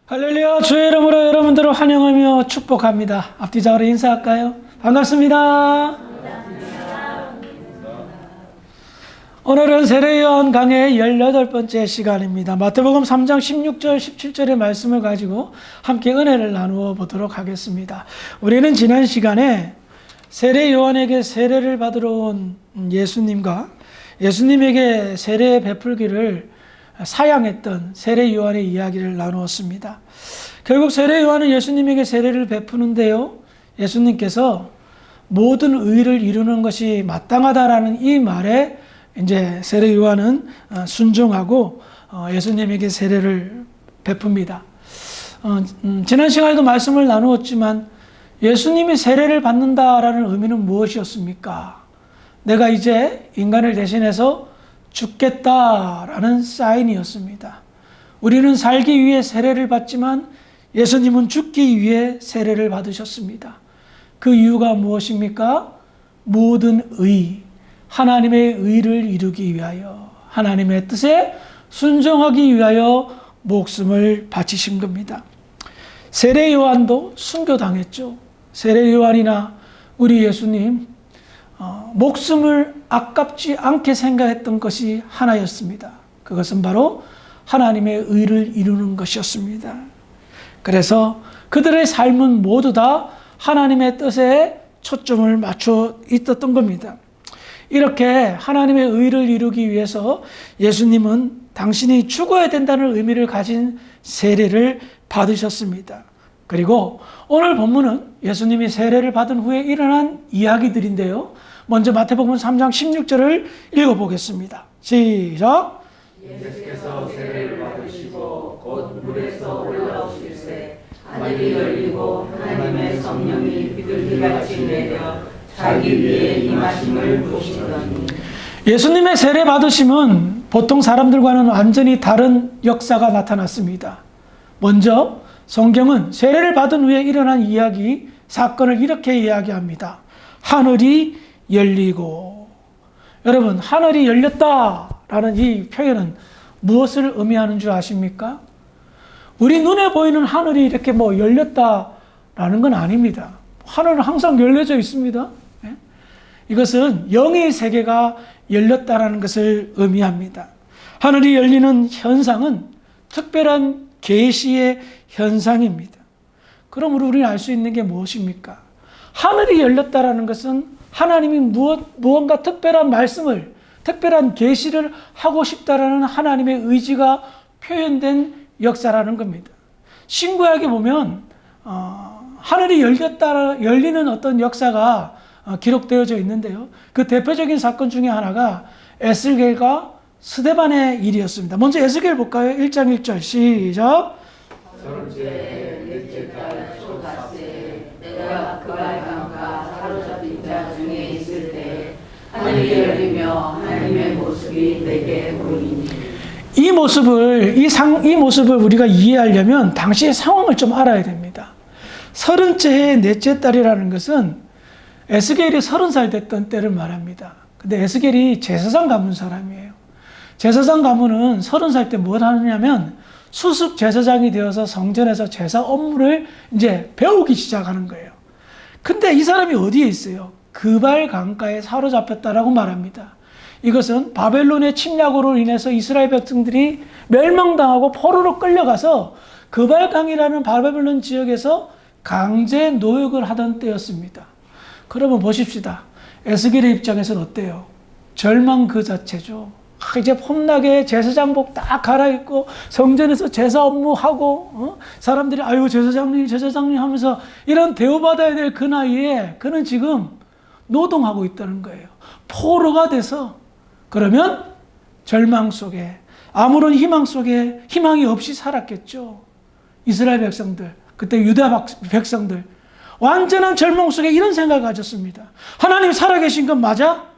할렐루야, 주의 이름으로 여러분들을 환영하며 축복합니다. 앞뒤자로 인사할까요? 반갑습니다. 오늘은 세례요한 강의 18번째 시간입니다. 마태복음 3장 16절 17절의 말씀을 가지고 함께 은혜를 나누어 보도록 하겠습니다. 우리는 지난 시간에 세례요한에게 세례를 받으러 온 예수님과 예수님에게 세례 베풀기를 사양했던 세례요한의 이야기를 나누었습니다. 결국 세례요한은 예수님에게 세례를 베푸는데요, 예수님께서 모든 의를 이루는 것이 마땅하다라는 이 말에 이제 세례요한은 순종하고 예수님에게 세례를 베풉니다. 지난 시간에도 말씀을 나누었지만 예수님이 세례를 받는다라는 의미는 무엇이었습니까? 내가 이제 인간을 대신해서 죽겠다라는 사인이었습니다. 우리는 살기 위해 세례를 받지만 예수님은 죽기 위해 세례를 받으셨습니다. 그 이유가 무엇입니까? 모든 의, 하나님의 의를 이루기 위하여, 하나님의 뜻에 순종하기 위하여 목숨을 바치신 겁니다. 세례 요한도 순교당했죠. 세례 요한이나 우리 예수님 목숨을 아깝지 않게 생각했던 것이 하나였습니다. 그것은 바로 하나님의 의를 이루는 것이었습니다. 그래서 그들의 삶은 모두 다 하나님의 뜻에 초점을 맞춰 있었던 겁니다. 이렇게 하나님의 의를 이루기 위해서 예수님은 당신이 죽어야 된다는 의미를 가진 세례를 받으셨습니다. 그리고 오늘 본문은 예수님이 세례를 받은 후에 일어난 이야기들인데요. 먼저 마태복음 3장 16절을 읽어보겠습니다. 시작! 예수께서 세례를 받으시고 곧 물에서 올라오실새 하늘이 열리고 하나님의 성령이 비둘기같이 내려 자기 위에 임하심을 보시더니. 예수님의 세례 받으심은 보통 사람들과는 완전히 다른 역사가 나타났습니다. 먼저 성경은 세례를 받은 후에 일어난 이야기, 사건을 이렇게 이야기합니다. 하늘이 열리고. 여러분, 하늘이 열렸다라는 이 표현은 무엇을 의미하는 줄 아십니까? 우리 눈에 보이는 하늘이 이렇게 열렸다라는 건 아닙니다. 하늘은 항상 열려져 있습니다. 이것은 영의 세계가 열렸다라는 것을 의미합니다. 하늘이 열리는 현상은 특별한 계시의 현상입니다. 그러므로 우리는 알 수 있는 게 무엇입니까? 하늘이 열렸다라는 것은 하나님이 무언가 특별한 말씀을, 특별한 계시를 하고 싶다라는 하나님의 의지가 표현된 역사라는 겁니다. 신구약에 보면 하늘이 열리는 어떤 역사가 기록되어져 있는데요. 그 대표적인 사건 중에 하나가 에스겔과 스데반의 일이었습니다. 먼저 에스겔 볼까요? 1장 1절 시작. 첫째 넷째 달 초닷새 내가 그발강과 사로잡힌 자 중에 있을 때 하늘이 열리며 하나님의 모습이 내게 보이니. 이 모습을 우리가 이해하려면 당시의 상황을 좀 알아야 됩니다. 30째 해의 넷째 달이라는 것은 에스겔이 30살 됐던 때를 말합니다. 근데 에스겔이 제사장 가문 사람이에요. 제사장 가문은 30살 때 뭘 하느냐면 수습 제사장이 되어서 성전에서 제사 업무를 이제 배우기 시작하는 거예요. 근데 이 사람이 어디에 있어요? 그발 강가에 사로잡혔다라고 말합니다. 이것은 바벨론의 침략으로 인해서 이스라엘 백성들이 멸망당하고 포로로 끌려가서 그발강이라는 바벨론 지역에서 강제 노역을 하던 때였습니다. 그러면 보십시다. 에스겔의 입장에서는 어때요? 절망 그 자체죠. 이제 폼나게 제사장복 딱 갈아입고 성전에서 제사 업무하고 사람들이 아유 제사장님 하면서 이런 대우받아야 될 그 나이에 그는 지금 노동하고 있다는 거예요. 포로가 돼서. 그러면 절망 속에, 아무런 희망 속에 희망이 없이 살았겠죠. 이스라엘 백성들, 그때 유다 백성들 완전한 절망 속에 이런 생각을 가졌습니다. 하나님 살아계신 건 맞아?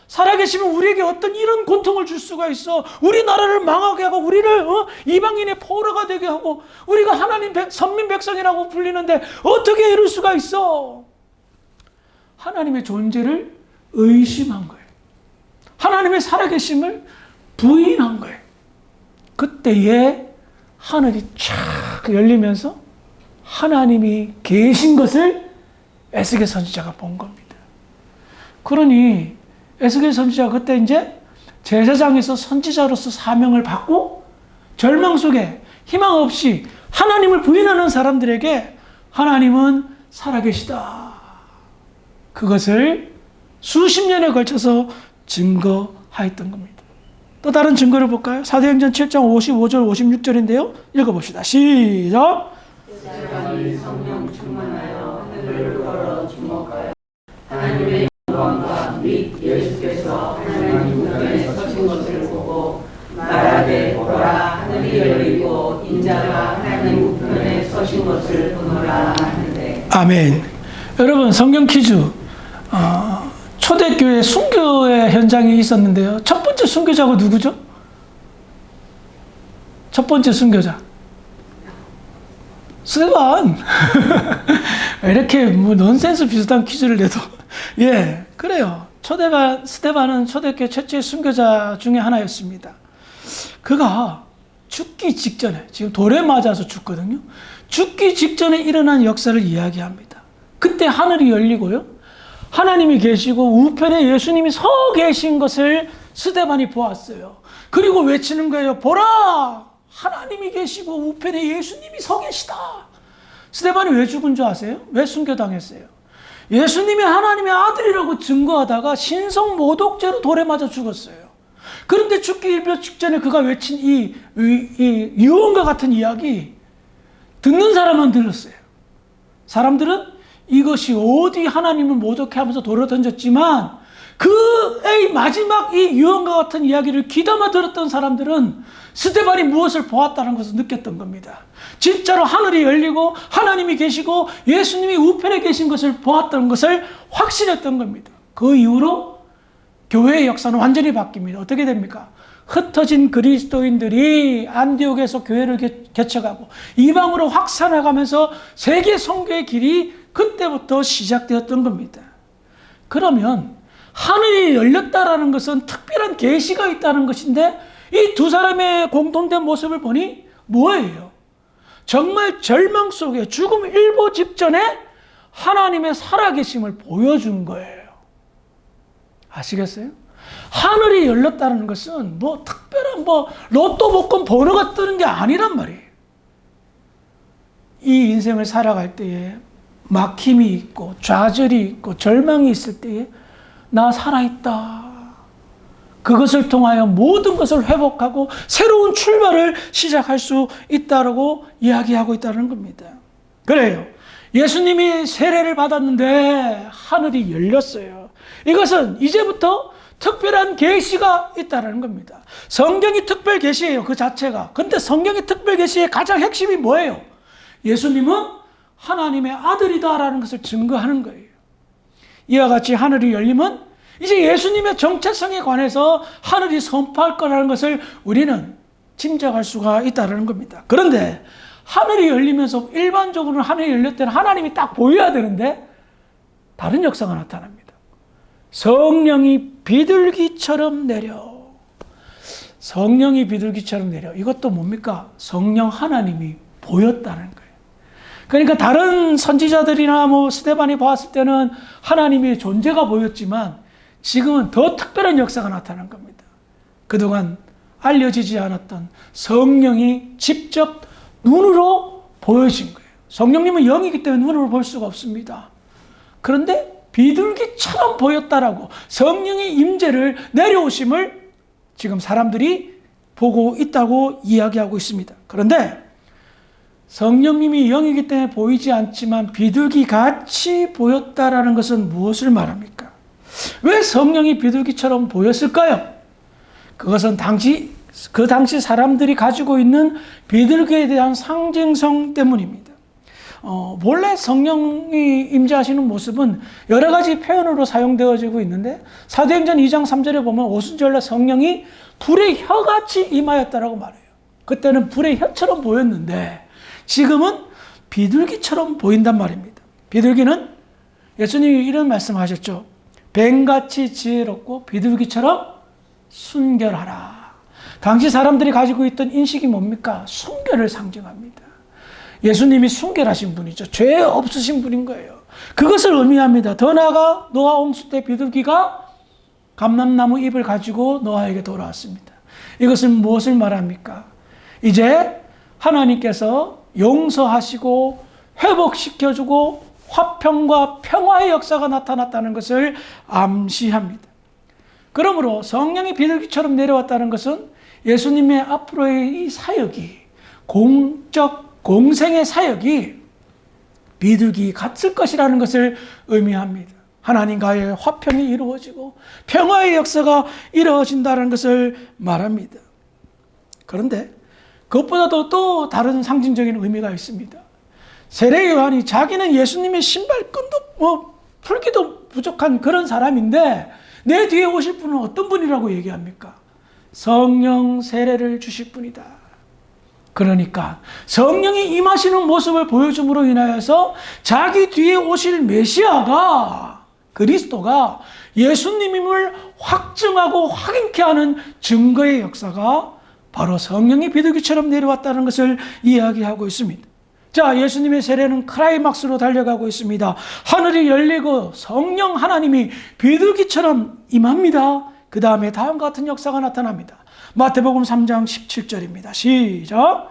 살아계시면 우리에게 어떤 이런 고통을 줄 수가 있어? 우리나라를 망하게 하고 우리를 이방인의 포로가 되게 하고 우리가 하나님 선민 백성이라고 불리는데 어떻게 이럴 수가 있어? 하나님의 존재를 의심한 거예요. 하나님의 살아계심을 부인한 거예요. 그때에 하늘이 쫙 열리면서 하나님이 계신 것을 에스겔 선지자가 본 겁니다. 그러니 에스겔 선지자가 그때 이제 제사장에서 선지자로서 사명을 받고 절망 속에 희망 없이 하나님을 부인하는 사람들에게 하나님은 살아계시다, 그것을 수십 년에 걸쳐서 증거하였던 겁니다. 또 다른 증거를 볼까요? 사도행전 7장 55절 56절인데요. 읽어봅시다. 시작. 제자간이 성령 충만하여 하늘을 걸어 주목하여 하나님의 영광과 및 예수께서 하나님 우편에 서신 것을 보고 말하되 보라, 하늘이 열리고 인자가 하나님 우편에 서신 것을 보노라 하는데. 아멘. 여러분, 성경 퀴즈. 초대교회 순교의 현장이 있었는데요. 첫 번째 순교자가 누구죠? 첫 번째 순교자. 스데반. 이렇게 뭐 넌센스 비슷한 퀴즈를 내도. 예, 그래요. 스데반은 초대교회 최초의 순교자 중에 하나였습니다. 그가 죽기 직전에, 지금 돌에 맞아서 죽거든요. 죽기 직전에 일어난 역사를 이야기합니다. 그때 하늘이 열리고요. 하나님이 계시고 우편에 예수님이 서 계신 것을 스데반이 보았어요. 그리고 외치는 거예요. 보라! 하나님이 계시고 우편에 예수님이 서 계시다. 스데반이 왜 죽은 줄 아세요? 왜 순교당했어요? 예수님이 하나님의 아들이라고 증거하다가 신성 모독죄로 돌에 맞아 죽었어요. 그런데 죽기 일별 직전에 그가 외친 이 유언과 같은 이야기, 듣는 사람은 들었어요. 사람들은 이것이 어디 하나님을 모독해 하면서 돌을 던졌지만 그의 마지막 이 유언과 같은 이야기를 귀담아 들었던 사람들은 스데반이 무엇을 보았다는 것을 느꼈던 겁니다. 진짜로 하늘이 열리고 하나님이 계시고 예수님이 우편에 계신 것을 보았던 것을 확신했던 겁니다. 그 이후로 교회의 역사는 완전히 바뀝니다. 어떻게 됩니까? 흩어진 그리스도인들이 안디옥에서 교회를 개척하고 이방으로 확산해가면서 세계 선교의 길이 그때부터 시작되었던 겁니다. 그러면 하늘이 열렸다라는 것은 특별한 계시가 있다는 것인데 이 두 사람의 공통된 모습을 보니 뭐예요? 정말 절망 속에 죽음 일보 직전에 하나님의 살아계심을 보여준 거예요. 아시겠어요? 하늘이 열렸다는 것은 뭐 특별한 로또 복권 번호가 뜨는 게 아니란 말이에요. 이 인생을 살아갈 때에 막힘이 있고 좌절이 있고 절망이 있을 때에 나 살아있다. 그것을 통하여 모든 것을 회복하고 새로운 출발을 시작할 수 있다고 이야기하고 있다는 겁니다. 그래요. 예수님이 세례를 받았는데 하늘이 열렸어요. 이것은 이제부터 특별한 계시가 있다는 겁니다. 성경이 특별 계시예요, 그 자체가. 근데 성경의 특별 계시의 가장 핵심이 뭐예요? 예수님은 하나님의 아들이다라는 것을 증거하는 거예요. 이와 같이 하늘이 열리면 이제 예수님의 정체성에 관해서 하늘이 선포할 거라는 것을 우리는 짐작할 수가 있다는 겁니다. 그런데 하늘이 열리면서 일반적으로 하늘이 열릴 때는 하나님이 딱 보여야 되는데 다른 역사가 나타납니다. 성령이 비둘기처럼 내려. 성령이 비둘기처럼 내려. 이것도 뭡니까? 성령 하나님이 보였다는 거예요. 그러니까 다른 선지자들이나 스데반이 보았을 때는 하나님의 존재가 보였지만 지금은 더 특별한 역사가 나타난 겁니다. 그동안 알려지지 않았던 성령이 직접 눈으로 보여진 거예요. 성령님은 영이기 때문에 눈으로 볼 수가 없습니다. 그런데 비둘기처럼 보였다라고 성령의 임재를 내려오심을 지금 사람들이 보고 있다고 이야기하고 있습니다. 그런데 성령님이 영이기 때문에 보이지 않지만 비둘기같이 보였다라는 것은 무엇을 말합니까? 왜 성령이 비둘기처럼 보였을까요? 그것은 그 당시 사람들이 가지고 있는 비둘기에 대한 상징성 때문입니다. 원래 성령이 임재하시는 모습은 여러 가지 표현으로 사용되어지고 있는데 사도행전 2장 3절에 보면 오순절날 성령이 불의 혀같이 임하였다라고 말해요. 그때는 불의 혀처럼 보였는데 지금은 비둘기처럼 보인단 말입니다. 비둘기는 예수님이 이런 말씀하셨죠. 뱀같이 지혜롭고 비둘기처럼 순결하라. 당시 사람들이 가지고 있던 인식이 뭡니까? 순결을 상징합니다. 예수님이 순결하신 분이죠. 죄 없으신 분인 거예요. 그것을 의미합니다. 더 나아가 노아 홍수 때 비둘기가 감람나무 잎을 가지고 노아에게 돌아왔습니다. 이것은 무엇을 말합니까? 이제 하나님께서 용서하시고 회복시켜주고 화평과 평화의 역사가 나타났다는 것을 암시합니다. 그러므로 성령이 비둘기처럼 내려왔다는 것은 예수님의 앞으로의 이 사역이, 공생의 사역이 비둘기 같을 것이라는 것을 의미합니다. 하나님과의 화평이 이루어지고 평화의 역사가 이루어진다는 것을 말합니다. 그런데 그것보다도 또 다른 상징적인 의미가 있습니다. 세례 요한이 자기는 예수님의 신발끈도 풀기도 부족한 그런 사람인데 내 뒤에 오실 분은 어떤 분이라고 얘기합니까? 성령 세례를 주실 분이다. 그러니까 성령이 임하시는 모습을 보여줌으로 인하여서 자기 뒤에 오실 메시아가, 그리스도가 예수님임을 확증하고 확인케 하는 증거의 역사가 바로 성령이 비둘기처럼 내려왔다는 것을 이야기하고 있습니다. 자, 예수님의 세례는 클라이막스로 달려가고 있습니다. 하늘이 열리고 성령 하나님이 비둘기처럼 임합니다. 그 다음에 다음과 같은 역사가 나타납니다. 마태복음 3장 17절입니다. 시작.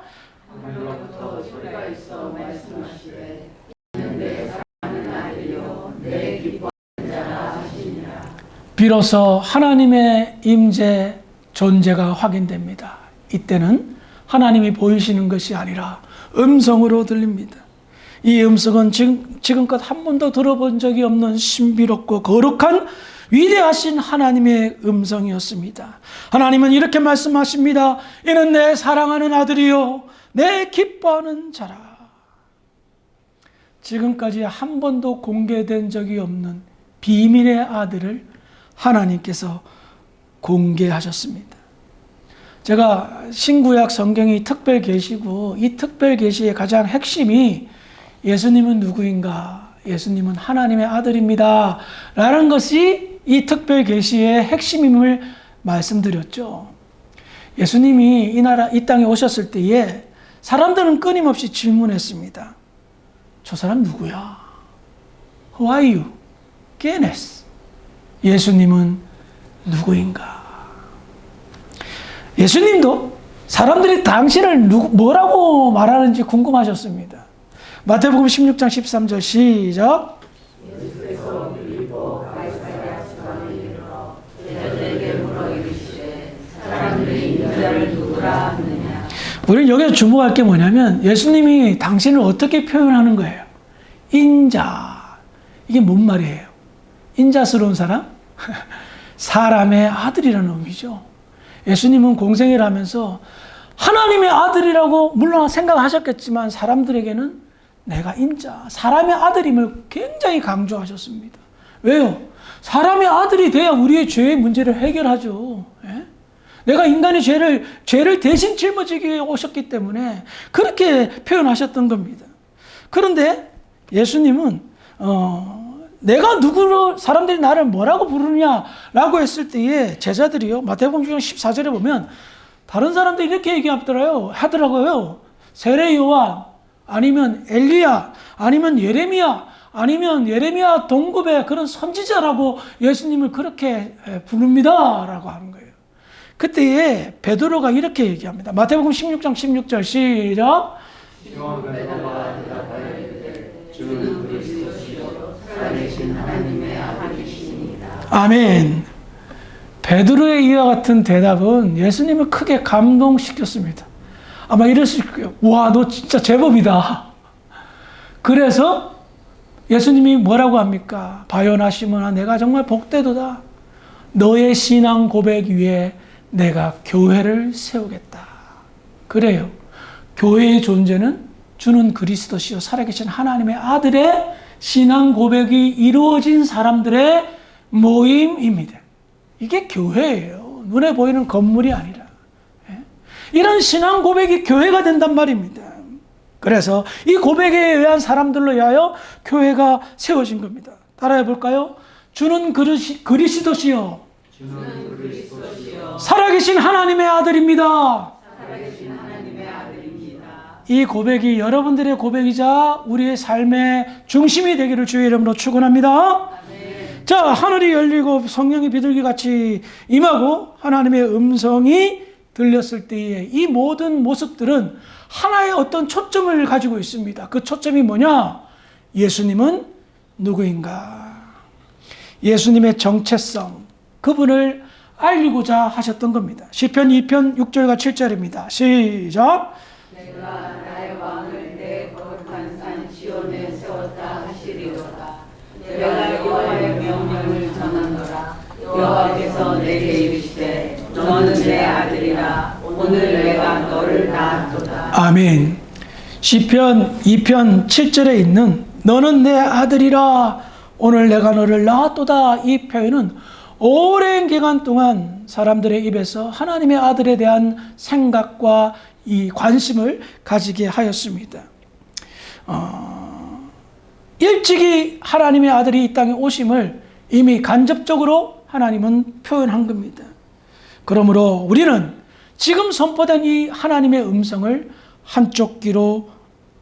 하늘로부터 소리가 있어 말씀하시되 이는 내 사랑하는 아들이요 내 기뻐하는 자라 하시니라. 비로소 하나님의 임재 존재가 확인됩니다. 이때는 하나님이 보이시는 것이 아니라 음성으로 들립니다. 이 음성은 지금껏 한 번도 들어본 적이 없는 신비롭고 거룩한 위대하신 하나님의 음성이었습니다. 하나님은 이렇게 말씀하십니다. 이는 내 사랑하는 아들이요 내 기뻐하는 자라. 지금까지 한 번도 공개된 적이 없는 비밀의 아들을 하나님께서 공개하셨습니다. 제가 신구약 성경이 특별 계시고 이 특별 계시의 가장 핵심이 예수님은 누구인가? 예수님은 하나님의 아들입니다. 라는 것이 이 특별 계시의 핵심임을 말씀드렸죠. 예수님이 이 땅에 오셨을 때에 사람들은 끊임없이 질문했습니다. 저 사람 누구야? Who are you? ¿Quién es? 예수님은 누구인가? 예수님도 사람들이 당신을 뭐라고 말하는지 궁금하셨습니다. 마태복음 16장 13절 시작. 예수께서 빌립보 가이사랴 지방에 이르러 제자들에게 물어 이르시되 사람들이 인자를 누구라 하느냐. 우리는 여기서 주목할 게 뭐냐면 예수님이 당신을 어떻게 표현하는 거예요? 인자. 이게 뭔 말이에요? 인자스러운 사람? 사람의 아들이라는 의미죠. 예수님은 공생애를 하면서 하나님의 아들이라고 물론 생각하셨겠지만 사람들에게는 내가 인자, 사람의 아들임을 굉장히 강조하셨습니다. 왜요? 사람의 아들이 돼야 우리의 죄의 문제를 해결하죠. 예? 내가 인간의 죄를 대신 짊어지기 위해 오셨기 때문에 그렇게 표현하셨던 겁니다. 그런데 예수님은 내가 누구로 사람들이 나를 뭐라고 부르느냐라고 했을 때에 제자들이요. 마태복음 14절에 보면 다른 사람들이 이렇게 하더라고요. 세례 요한 아니면 엘리야 아니면 예레미야 동급의 그런 선지자라고 예수님을 그렇게 부릅니다라고 하는 거예요. 그때에 베드로가 이렇게 얘기합니다. 마태복음 16장 16절 시작. 시몬 베드로가 대답하여 이르되 주는 그리스도시요 살아계신 하나님의 아들이시니이다. 아멘. 베드로의 이와 같은 대답은 예수님을 크게 감동시켰습니다. 아마 이랬을 거예요. 와, 너 진짜 제법이다. 그래서 예수님이 뭐라고 합니까? 바요나 시몬아, 내가 정말 복되도다. 너의 신앙 고백 위에 내가 교회를 세우겠다. 그래요. 교회의 존재는 주는 그리스도시요 살아계신 하나님의 아들의 신앙 고백이 이루어진 사람들의 모임입니다. 이게 교회예요. 눈에 보이는 건물이 아니라. 이런 신앙 고백이 교회가 된단 말입니다. 그래서 이 고백에 의한 사람들로 인하여 교회가 세워진 겁니다. 따라해 볼까요? 주는 그리스도시요 주는 그리스도시요 살아계신 하나님의 아들입니다. 살아계신 하나님의 아들입니다. 이 고백이 여러분들의 고백이자 우리의 삶의 중심이 되기를 주의 이름으로 축원합니다. 자, 하늘이 열리고 성령이 비둘기같이 임하고 하나님의 음성이 들렸을 때에 이 모든 모습들은 하나의 어떤 초점을 가지고 있습니다. 그 초점이 뭐냐? 예수님은 누구인가? 예수님의 정체성, 그분을 알리고자 하셨던 겁니다. 시편 2편 6절과 7절입니다. 시작. 내가 나의 왕을 내 거룩한 산 시온에 세웠다 하시리로다. 내가 여호와의 명령을 전하노라. 여호와께서 내게 이르시되 너는 내 아들이라. 오늘 내가 너를 낳았도다. 아멘. 시편 2편 7절에 있는 너는 내 아들이라 오늘 내가 너를 낳았도다, 이 표현은 오랜 기간 동안 사람들의 입에서 하나님의 아들에 대한 생각과 이 관심을 가지게 하였습니다. 일찍이 하나님의 아들이 이 땅에 오심을 이미 간접적으로 하나님은 표현한 겁니다. 그러므로 우리는 지금 선포된 이 하나님의 음성을 한쪽 귀로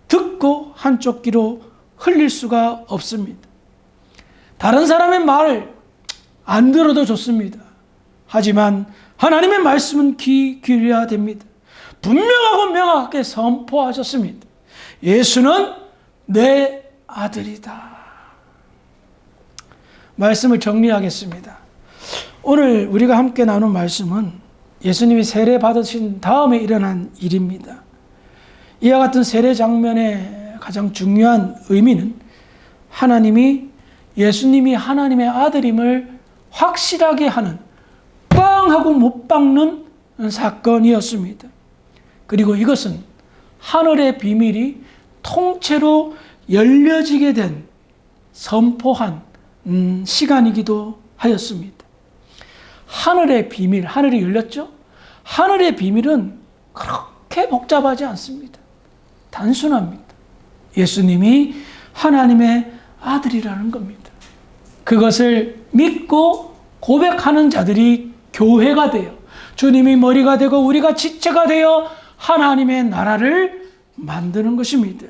듣고 한쪽 귀로 흘릴 수가 없습니다. 다른 사람의 말 안 들어도 좋습니다. 하지만 하나님의 말씀은 귀 기울여야 됩니다. 분명하고 명확하게 선포하셨습니다. 예수는 내 아들이다. 말씀을 정리하겠습니다. 오늘 우리가 함께 나눈 말씀은 예수님이 세례 받으신 다음에 일어난 일입니다. 이와 같은 세례 장면의 가장 중요한 의미는 예수님이 하나님의 아들임을 확실하게 하는, 빵 하고 못 박는 사건이었습니다. 그리고 이것은 하늘의 비밀이 통째로 열려지게 된, 선포한 시간이기도 하였습니다. 하늘의 비밀, 하늘이 열렸죠? 하늘의 비밀은 그렇게 복잡하지 않습니다. 단순합니다. 예수님이 하나님의 아들이라는 겁니다. 그것을 믿고 고백하는 자들이 교회가 되어 주님이 머리가 되고 우리가 지체가 되어 하나님의 나라를 만드는 것입니다.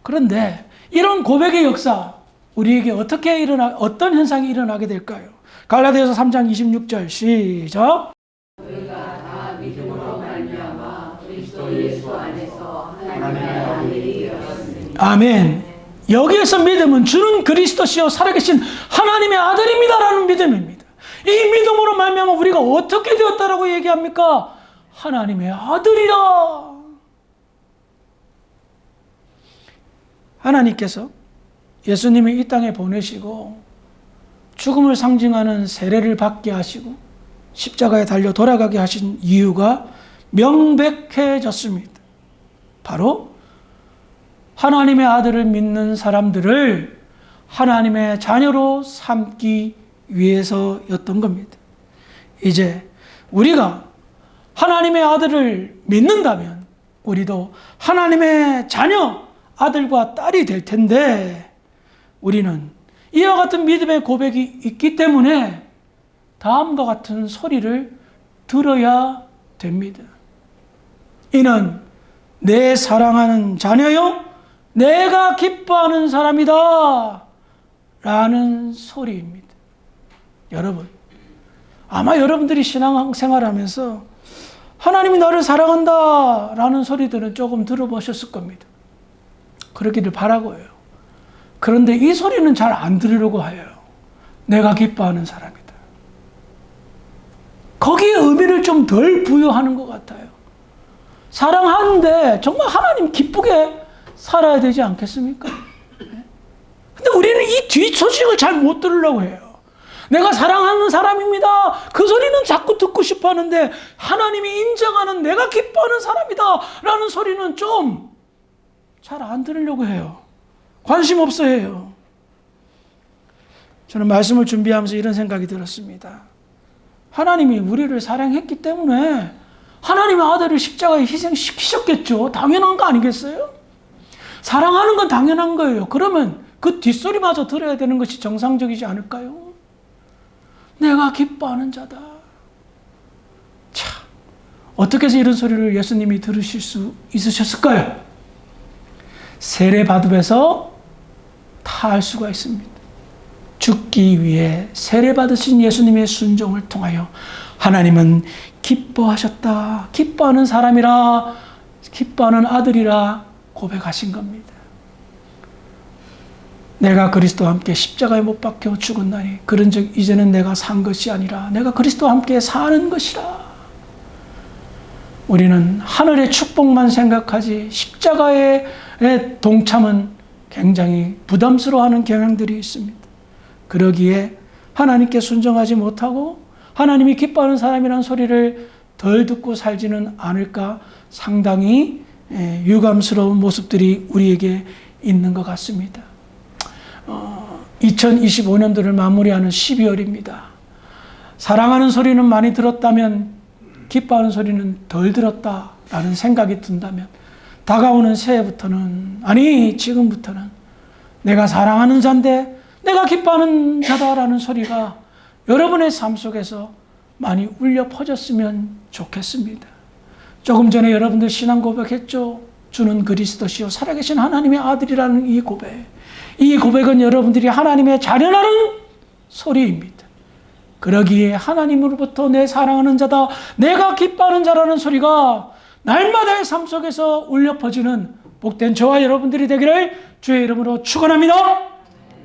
그런데 이런 고백의 역사, 우리에게 어떤 현상이 일어나게 될까요? 갈라디아서 3장 26절 시작. 우리가 다 믿음으로 말미암아 그리스도 예수 안에서 하나님의 아들이 되었습니다. 아멘. 여기에서 믿음은 주는 그리스도시요 살아계신 하나님의 아들입니다라는 믿음입니다. 이 믿음으로 말미암아 우리가 어떻게 되었다라고 얘기합니까? 하나님의 아들이라. 하나님께서 예수님을 이 땅에 보내시고 죽음을 상징하는 세례를 받게 하시고 십자가에 달려 돌아가게 하신 이유가 명백해졌습니다. 바로 하나님의 아들을 믿는 사람들을 하나님의 자녀로 삼기 위해서였던 겁니다. 이제 우리가 하나님의 아들을 믿는다면 우리도 하나님의 자녀, 아들과 딸이 될 텐데 우리는 이와 같은 믿음의 고백이 있기 때문에 다음과 같은 소리를 들어야 됩니다. 이는 내 사랑하는 자녀요 내가 기뻐하는 사람이다 라는 소리입니다. 여러분, 아마 여러분들이 신앙생활하면서 하나님이 나를 사랑한다 라는 소리들은 조금 들어보셨을 겁니다. 그러기를 바라고요. 그런데 이 소리는 잘 안 들으려고 해요. 내가 기뻐하는 사람이다. 거기에 의미를 좀 덜 부여하는 것 같아요. 사랑하는데 정말 하나님 기쁘게 살아야 되지 않겠습니까? 근데 우리는 이 뒷소식을 잘 못 들으려고 해요. 내가 사랑하는 사람입니다. 그 소리는 자꾸 듣고 싶어 하는데 하나님이 인정하는 내가 기뻐하는 사람이다 라는 소리는 좀 잘 안 들으려고 해요. 관심 없어 해요. 저는 말씀을 준비하면서 이런 생각이 들었습니다. 하나님이 우리를 사랑했기 때문에 하나님의 아들을 십자가에 희생시키셨겠죠. 당연한 거 아니겠어요? 사랑하는 건 당연한 거예요. 그러면 그 뒷소리마저 들어야 되는 것이 정상적이지 않을까요? 내가 내가 기뻐하는 자다. 참, 어떻게 해서 이런 소리를 예수님이 들으실 수 있으셨을까요? 세례 받으면서 다 알 수가 있습니다. 죽기 위해 세례 받으신 예수님의 순종을 통하여 하나님은 기뻐하셨다. 기뻐하는 사람이라, 기뻐하는 아들이라 고백하신 겁니다. 내가 그리스도와 함께 십자가에 못 박혀 죽었나니 그런즉 이제는 내가 산 것이 아니라 내가 그리스도와 함께 사는 것이라. 우리는 하늘의 축복만 생각하지 십자가의 동참은 굉장히 부담스러워하는 경향들이 있습니다. 그러기에 하나님께 순종하지 못하고 하나님이 기뻐하는 사람이라는 소리를 덜 듣고 살지는 않을까 상당히 유감스러운 모습들이 우리에게 있는 것 같습니다. 2025년도를 마무리하는 12월입니다. 사랑하는 소리는 많이 들었다면 기뻐하는 소리는 덜 들었다라는 생각이 든다면 다가오는 새해부터는, 아니 지금부터는 내가 사랑하는 자인데 내가 기뻐하는 자다라는 소리가 여러분의 삶 속에서 많이 울려 퍼졌으면 좋겠습니다. 조금 전에 여러분들 신앙 고백했죠. 주는 그리스도시요 살아계신 하나님의 아들이라는 이 고백. 이 고백은 여러분들이 하나님의 자녀라는 소리입니다. 그러기에 하나님으로부터 내 사랑하는 자다, 내가 기뻐하는 자라는 소리가 날마다의 삶 속에서 울려 퍼지는 복된 저와 여러분들이 되기를 주의 이름으로 축원합니다.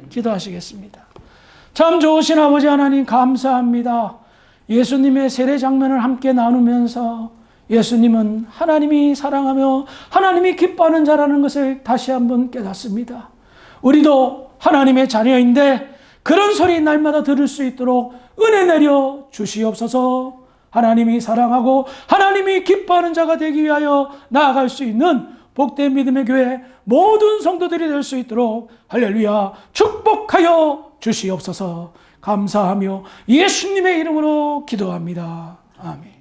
기도하시겠습니다. 참 좋으신 아버지 하나님 감사합니다. 예수님의 세례 장면을 함께 나누면서 예수님은 하나님이 사랑하며 하나님이 기뻐하는 자라는 것을 다시 한번 깨닫습니다. 우리도 하나님의 자녀인데 그런 소리 날마다 들을 수 있도록 은혜 내려 주시옵소서. 하나님이 사랑하고 하나님이 기뻐하는 자가 되기 위하여 나아갈 수 있는 복된 믿음의 교회 모든 성도들이 될 수 있도록 할렐루야 축복하여 주시옵소서. 감사하며 예수님의 이름으로 기도합니다. 아멘.